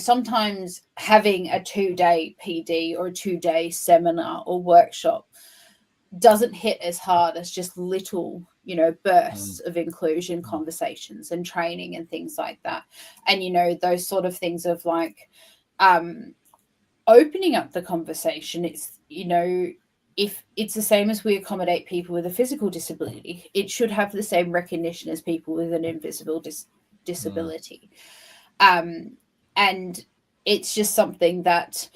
sometimes having a 2-day PD or a 2-day seminar or workshop doesn't hit as hard as just little, bursts of inclusion conversations and training and things like that. And, those sort of things of like opening up the conversation. It's, if it's the same as we accommodate people with a physical disability, it should have the same recognition as people with an invisible disability. And it's just something that,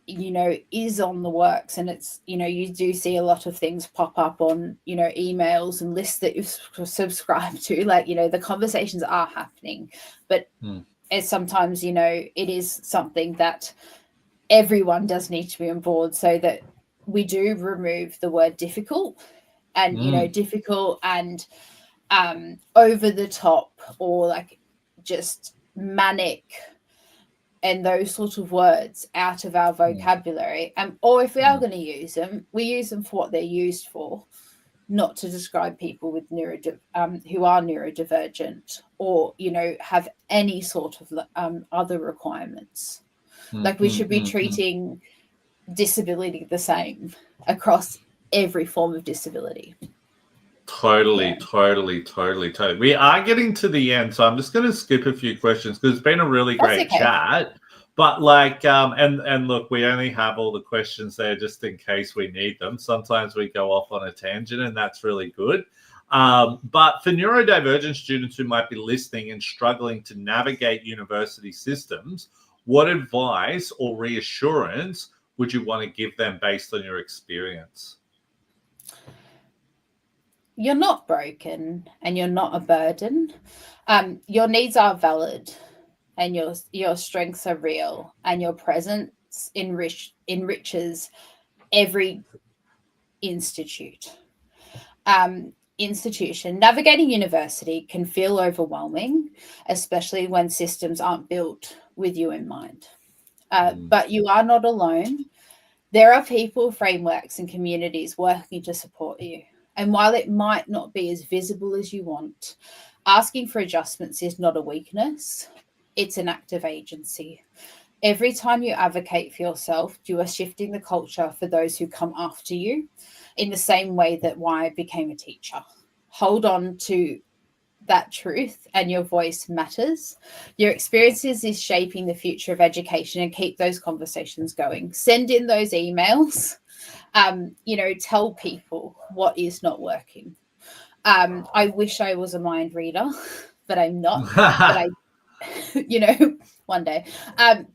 is on the works. And it's, you do see a lot of things pop up on, emails and lists that you subscribe to, like, the conversations are happening, but it's sometimes, it is something that everyone does need to be on board, so that we do remove the word difficult and, difficult and over the top, or like just manic and those sort of words out of our vocabulary. Or if we are going to use them, we use them for what they're used for, not to describe people with who are neurodivergent, or have any sort of other requirements. Like, we should be treating disability the same across every form of disability. Totally. We are getting to the end, so I'm just going to skip a few questions because it's been a really great chat. But and look, we only have all the questions there just in case we need them. Sometimes we go off on a tangent, and that's really good. But for neurodivergent students who might be listening and struggling to navigate university systems, what advice or reassurance would you want to give them based on your experience? You're not broken, and you're not a burden. Your needs are valid, and your strengths are real, and your presence enriches every institution. Navigating university can feel overwhelming, especially when systems aren't built with you in mind. But you are not alone. There are people, frameworks, and communities working to support you. And while it might not be as visible as you want, asking for adjustments is not a weakness. It's an act of agency. Every time you advocate for yourself, you are shifting the culture for those who come after you, in the same way that why I became a teacher. Hold on to that truth, and your voice matters. Your experiences is shaping the future of education, and keep those conversations going. Send in those emails. Tell people what is not working. I wish I was a mind reader, but I'm not. But one day.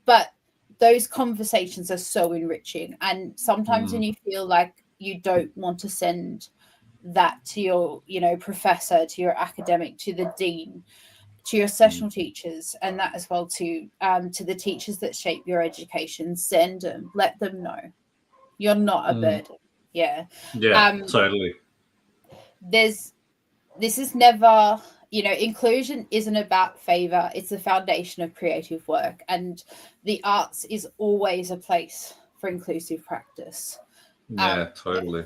But those conversations are so enriching. And sometimes when you feel like you don't want to send that to your, professor, to your academic, to the dean, to your sessional teachers, and that as well to the teachers that shape your education, send them, let them know. You're not a burden. Yeah. Totally. This is never, inclusion isn't about favor. It's the foundation of creative work. And the arts is always a place for inclusive practice. Totally.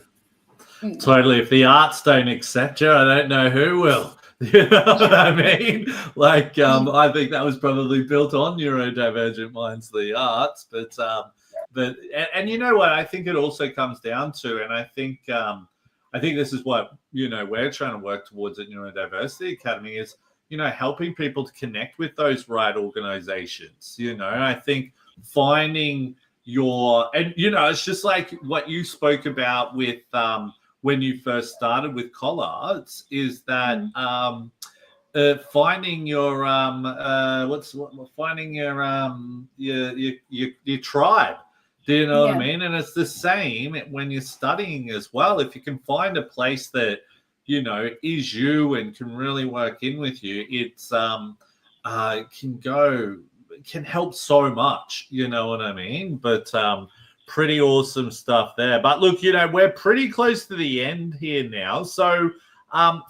Totally. If the arts don't accept you, I don't know who will. You know what I mean? Like, I think that was probably built on neurodivergent minds, the arts. But you know what? I think it also comes down to, and I think this is what, we're trying to work towards at Neurodiversity Academy is, helping people to connect with those right organizations. I think finding it's just like what you spoke about with when you first started with Collarts, is that finding your your tribe. Do you know what I mean? And it's the same when you're studying as well. If you can find a place that is you and can really work in with you, it's can help so much. You know what I mean? But pretty awesome stuff there. But look, we're pretty close to the end here now. So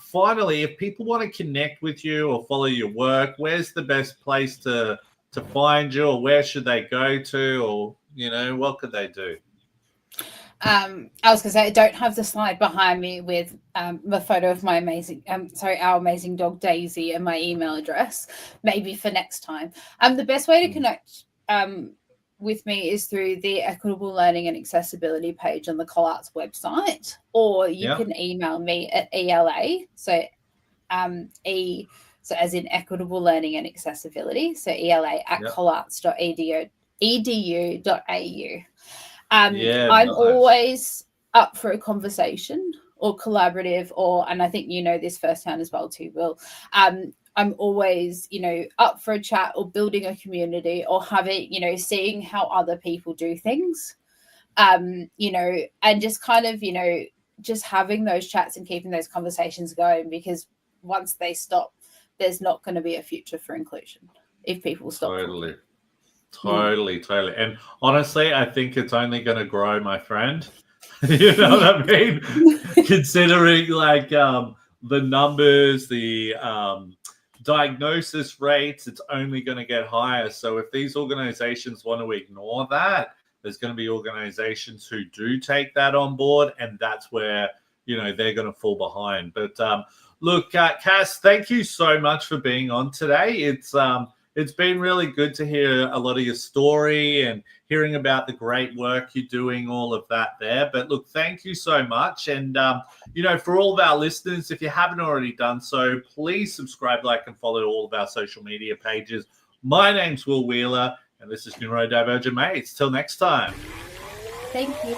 finally, if people want to connect with you or follow your work, where's the best place to find you, or where should they go to, or what could they do? I was going to say, I don't have the slide behind me with the photo of my our amazing dog Daisy and my email address. Maybe for next time. The best way to connect with me is through the Equitable Learning and Accessibility page on the Collarts website, or you can email me at ELA. So so as in Equitable Learning and Accessibility. So ELA at collarts.edu.au. I'm always up for a conversation or collaborative, and I think this firsthand as well too, Will. I'm always, up for a chat or building a community or having, seeing how other people do things, and just kind of, just having those chats and keeping those conversations going, because once they stop, there's not going to be a future for inclusion. if people stop Totally. talking. Totally. And honestly, I think it's only going to grow, my friend. You know what I mean? Considering like the numbers, the diagnosis rates, it's only going to get higher. So if these organizations want to ignore that, there's going to be organizations who do take that on board, and that's where, you know, they're going to fall behind. But look, Cas, thank you so much for being on today. It's been really good to hear a lot of your story and hearing about the great work you're doing, all of that there. But look, thank you so much. And, you know, for all of our listeners, if you haven't already done so, please subscribe, like, and follow all of our social media pages. My name's Will Wheeler, and this is Neurodivergent Mates. Till next time. Thank you.